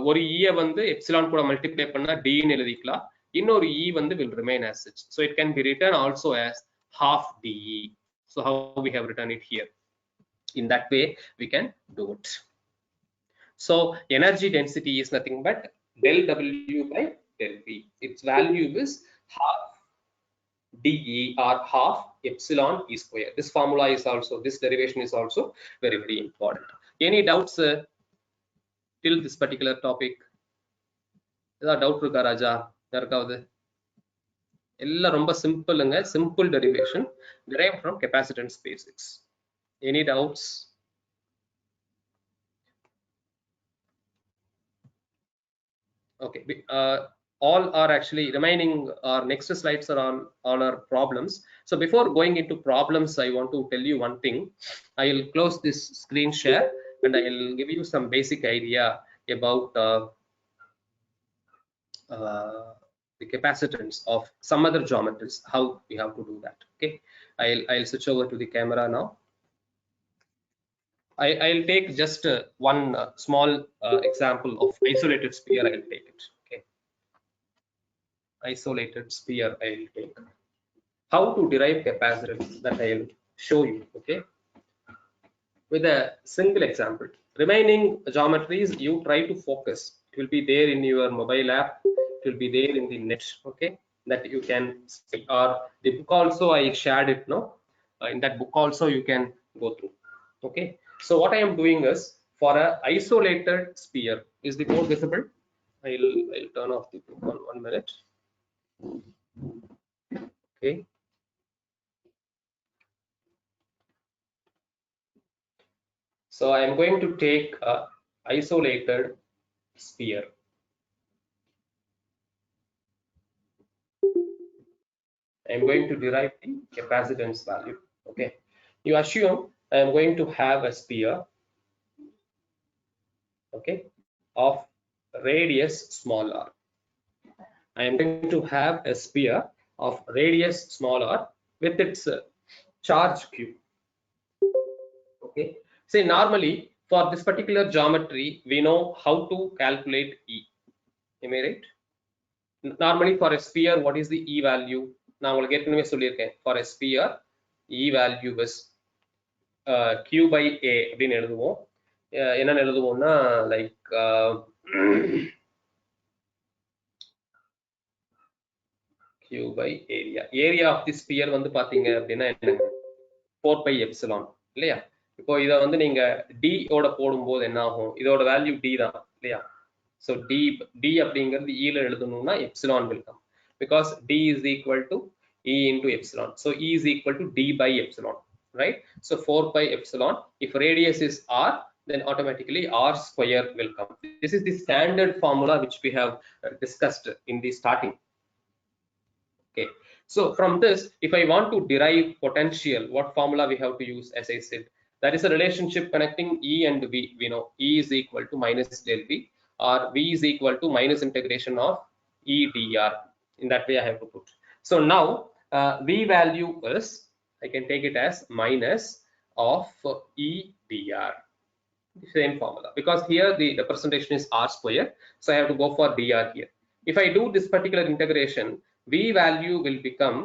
ஒரு ஈயை வந்து எப்சிலான் கூட மல்டிப்ளை பண்ணா டின்னு எழுதிக்கலாம். இன்னொரு இ வந்து will remain as such. So it can be written also as half de. So how we have written it here. In that way we can do it. So energy density is nothing but del W by del V. Its value is half dE or half epsilon E square. This formula is also, this derivation is also very, very important. Any doubts till this particular topic? ஏதாவது doubt இருக்கா ராஜா யாருக்காவது? எல்லாம் ரொம்ப சிம்பிள்ங்க, simple derivation derived from capacitance basics. Any doubts? Okay, all are actually remaining, our next slides are on all our problems. So before going into problems, I want to tell you one thing. I will close this screen share and I will give you some basic idea about the capacitance of some other geometries, how we have to do that. Okay, I'll switch over to the camera now. I'll take just one small example of isolated sphere. I'll take it. Okay, isolated sphere I'll take. How to derive capacitance, that I'll show you. Okay, with a single example. Remaining geometries you try to focus. It will be there in your mobile app. It will be there in the net. Okay, that you can see, or the book also I shared it. No, in that book also you can go through. Okay, so what I am doing is, for a isolated sphere, is the code visible? I'll turn off the book on 1 minute. Okay, so I am going to take a isolated sphere. I am going to derive the capacitance value. Okay, you assume I am going to have a sphere, okay, of radius small r. I am going to have a sphere of radius small r with its charge q. Okay, say normally for this particular geometry we know how to calculate E. Am I right? Normally for a sphere, what is the E value? நான் உங்களுக்கு ஏற்கனவே சொல்லியிருக்கேன். For a sphere, E value is Q by A அப்படின்னு எழுதுவோம். என்னன்னு எழுதுவோம்னா like Q by area. Area of the sphere வந்து பாத்தீங்க அப்படின்னா என்ன? 4 pi epsilon இல்லையா? இப்போ இத வந்து நீங்க D ஓட போடும்போது என்ன ஆகும்? இதோட வேல்யூ D தான் இல்லையா? So D அப்படிங்கிறது E ல எழுதணும்னா epsilon will come because D is equal to E into epsilon. So E is equal to D by epsilon, right? So 4 pi epsilon. If radius is R, then automatically R square will come. This is the standard formula which we have discussed in the starting. Okay. So from this, if I want to derive potential, what formula we have to use? As I said, that is a relationship connecting E and V. We know E is equal to minus del V, or V is equal to minus integration of E dr. In that way I have to put. So now V value is, I can take it as minus of E dr. Same formula, because here the representation is R square, so I have to go for dr here. If I do this particular integration, V value will become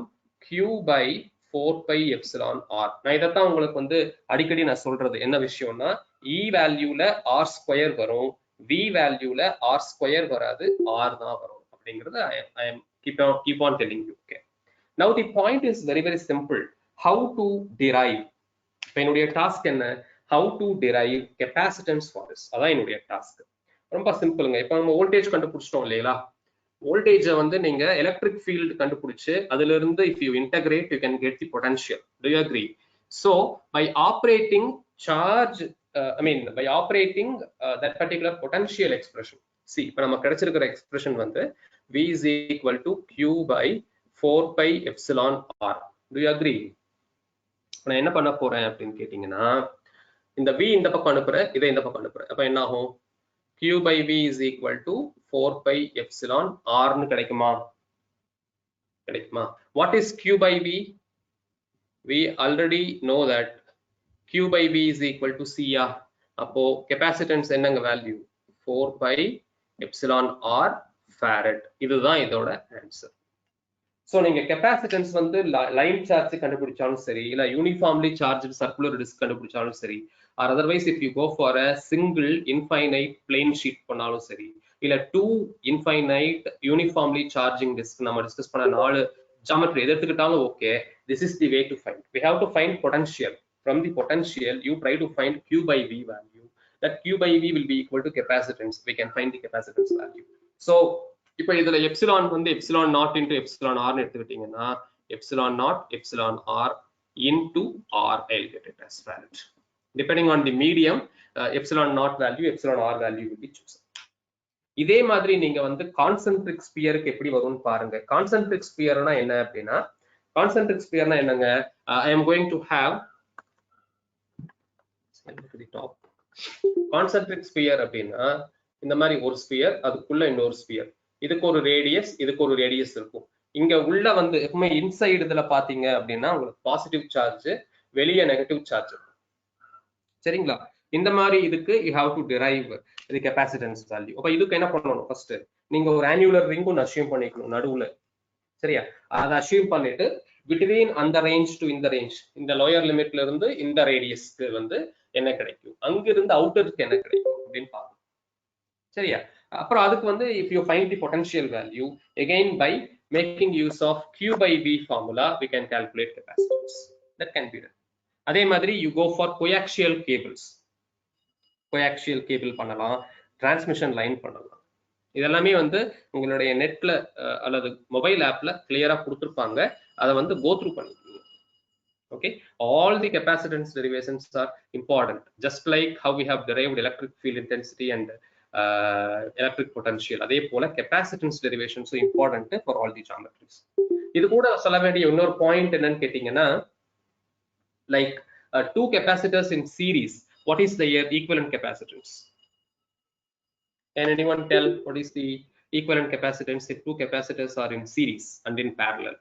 Q by 4 pi epsilon R. நான் இதைத்தான் உங்களுக்கு வந்து அடிக்கடி நான் சொல்றது என்ன விஷயம்னா, E வேல்யூல R square வரும், V வேல்யூல R ஸ்கொயர் வராது, R தான் வரும் அப்படிங்கிறது I am keep on telling you. Okay. Now the point is very simple. How to derive? இப்போ என்னுடைய டாஸ்க் என்ன? How to derive capacitance for this. அதான் என்னுடைய டாஸ்க். ரொம்ப சிம்பிளுங்க. இப்போ நம்ம வோல்டேஜ் கண்டுபிடிச்சிட்டோம் இல்லையா? வோல்டேஜ் வந்து நீங்க எலக்ட்ரிக் ஃபீல்ட் கண்டுபிடிச்சு அதுல இருந்து if you integrate you can get the potential. Do you agree? So by operating charge by operating that particular potential expression, see இப்போ நம்ம கிடைச்சிருக்கிற எக்ஸ்பிரஷன் வந்து V is equal to Q by 4 pi epsilon R. Do you agree? நான் என்ன பண்ண போறேன் அப்படின்னு கேட்டீங்கன்னா, இந்த V இந்த பக்கம் அனுப்புறேன், இதை இந்த பக்கம் அனுப்புறேன். அப்ப என்ன ஆகும்? Q by V is equal to 4 pi epsilon R னு கிடைக்குமா? கிடைக்குமா? What is Q by V? We already know that Q by V is equal to CR. அப்போ capacitance என்னங்க value? 4 pi epsilon R farad. இதுதான் இதோட answer. So நீங்க capacitance வந்து line charge கண்டுபிடிச்சாலும் சரி, இல்ல யூனிஃபார்ம்லி சார்ஜ்டு சர்க்குலர் டிஸ்க் கண்டுபிடிச்சாலும் சரி, or otherwise if you go for a single infinite plane sheet பண்ணாலும் சரி, இல்ல 2 infinite uniformly charging disk நம்ம டிஸ்கஸ் பண்ண 4 geometry எடுத்துக்கிட்டாலும் okay, this is the way to find. We have to find potential. From the potential you try to find Q by V value. That Q by V will be equal to capacitance. We can find the capacitance value. So இப்போ இதுல epsilon வந்து epsilon not into epsilon R எடுத்துக்கிட்டீங்கன்னா epsilon not epsilon R into R I'll get it as farad. Depending on the medium, epsilon naught value, epsilon r value will be chosen. இதே மாதிரி நீங்க வந்து concentric ஸ்பியருக்கு எப்படி வரும்னு பாருங்க. Concentric ஸ்பியர்னா என்ன அப்படின்னா, கான்சென்ட்ரிக் ஸ்பியர்னா என்னங்க? I am going to have concentric sphere அப்படின்னா இந்த மாதிரி ஒரு ஸ்பியர், அதுக்குள்ள இன்னொரு ஸ்பியர், இதுக்கு ஒரு ரேடியஸ், இதுக்கு ஒரு ரேடியஸ் இருக்கும். இங்க உள்ள வந்து எப்பவுமே இன்சைடு இதுல பாத்தீங்க அப்படின்னா உங்களுக்கு பாசிட்டிவ் சார்ஜ், வெளியே நெகட்டிவ் சார்ஜ் இருக்கும். சரிங்களா? இந்த மாதிரி இதுக்கு you have to derive the capacitance value. அப்ப இதுக்கு என்ன பண்ணணும்? ஃபர்ஸ்ட் நீங்க ஒரு annular ring ஒன்னு assume பண்ணிக்கணும் நடுவுல. சரியா? அதை assume பண்ணிட்டு between அந்த range to இந்த range, இந்த lower limitல இருந்து இந்த radiusக்கு வந்து என்ன கிடைக்கும், அங்க இருந்து outerக்கு என்ன கிடைக்கும் அப்படின்னு பாருங்க. சரியா? அப்புறம் அதுக்கு வந்து if you find the potential value, again by making use of Q by V formula we can calculate capacitance. That can be done. அதே மாதிரி you go for coaxial cables. coaxial cable பண்ணலாம், டிரான்ஸ்மிஷன் லைன் பண்ணலாம். இதெல்லாமே வந்து உங்களுடைய நெட்ல அல்லது mobile ஆப்ல கிளியரா கொடுத்திருப்பாங்க. அதை வந்து go through பண்ணிக்கோங்க. Okay, all the capacitance derivations are important, just like how we have derived electric field intensity and electric potential. அதே போல capacitance derivations are important for all the geometries. இது கூட சொல்ல வேண்டிய இன்னொரு பாயிண்ட் என்னன்னு கேட்டீங்கன்னா, Like two capacitors in series, what is their equivalent capacitance? Can anyone tell what is the equivalent capacitance if two capacitors are in series and in parallel?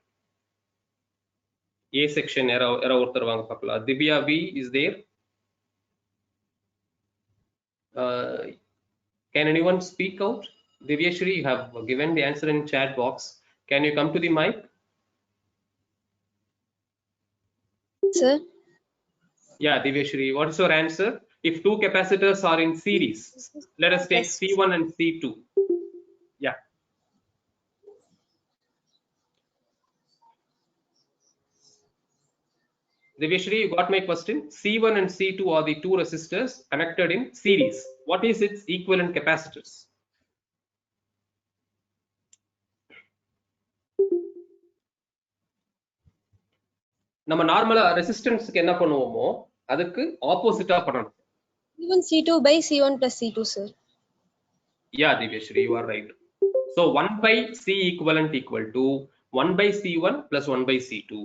A section error Divya V is there. Can anyone speak out? Divyashri, you have given the answer in chat box. Can you come to the mic? Sir, Yeah, Divyashri, what is your answer? If two capacitors are in series, let us take C1 and C2. Yeah. Divyashri, you got my question. C1 and C2 are the two resistors connected in series. What is its equivalent capacitors? நம்ம நார்மலா ரெசிஸ்டன்ஸ்க்கு என்ன பண்ணுவோமோ அதுக்கு ஆப்போசிட்டா பண்ணணும். C1 C2 by C1 plus C2, sir. Yeah, Divyashri, you are right. So 1 by C equivalent equal to 1 by C1 plus 1 by C2.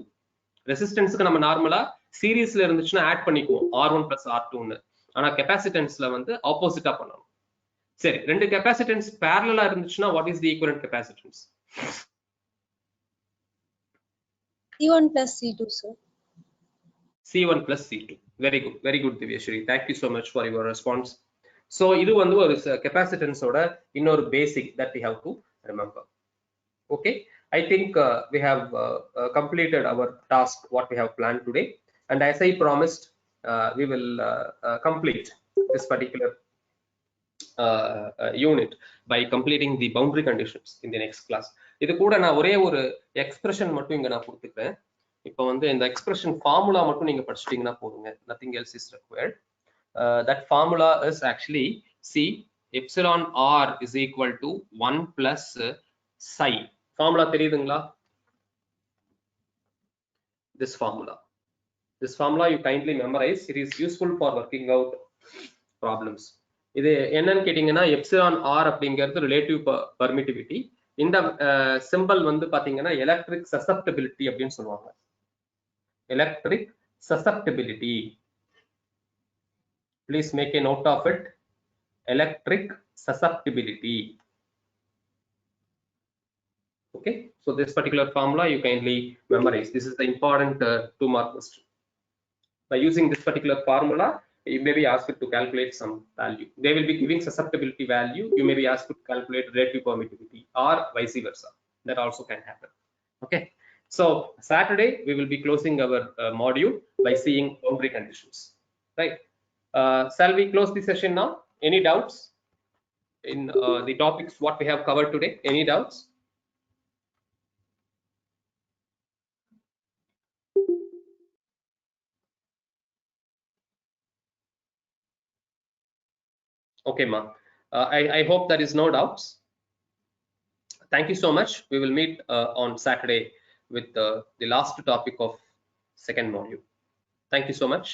ரெசிஸ்டன்ஸ்க்கு நம்ம நார்மலா சீரிஸ்ல இருந்துச்சுன்னா ஆட் பண்ணிக்குவோம் R1 plus R2 ன்னு. ஆனா கெபாசிட்டன்ஸ்ல வந்து ஆப்போசிட்டா பண்ணணும். சரி, ரெண்டு கெபாசிட்டன்ஸ் parallel இருந்துச்சுன்னா what is the equivalent capacitance? C1 plus C2, sir. C1 plus C2. Very good Divyashri. Thank you so much for your response. So இது வந்து ஒரு capacitance ஓட இன்னொரு basic that we have to remember. Okay, I think we have completed our task what we have planned today, and as I promised, we will complete this particular unit by completing the boundary conditions in the next class. இது கூட நான் ஒரே ஒரு expression மட்டும் இங்க நான் கொடுத்துக்கிறேன். இப்போ வந்து இந்த எக்ஸ்பிரஷன் ஃபார்முலா மட்டும் நீங்க படிச்சிட்டீங்கன்னா போதுங்க. Nothing else is required. That formula is actually C epsilon r is equal to 1 plus psi. Formula தெரியுதுங்களா? This formula you kindly memorize. It is useful for working out problems. இது என்னன்னு கேட்டீங்கன்னா epsilon R அப்படிங்கிறது relative permittivity. இந்த symbol வந்து பாத்தீங்கன்னா electric susceptibility அப்படின்னு சொல்லுவாங்க. Electric susceptibility. Please make a note of it. Electric susceptibility. Okay, so this particular formula you kindly memorize. This is the important 2-mark question. By using this particular formula, you may be asked to calculate some value. They will be giving susceptibility value. You may be asked to calculate relative permittivity or vice versa. That also can happen. Okay, so Saturday we will be closing our module by seeing boundary conditions. Right? Shall we close the session now? Any doubts in the topics what we have covered today? Any doubts? Okay, ma. I hope there is no doubts. Thank you so much. We will meet on Saturday with the last topic of second module. Thank you so much.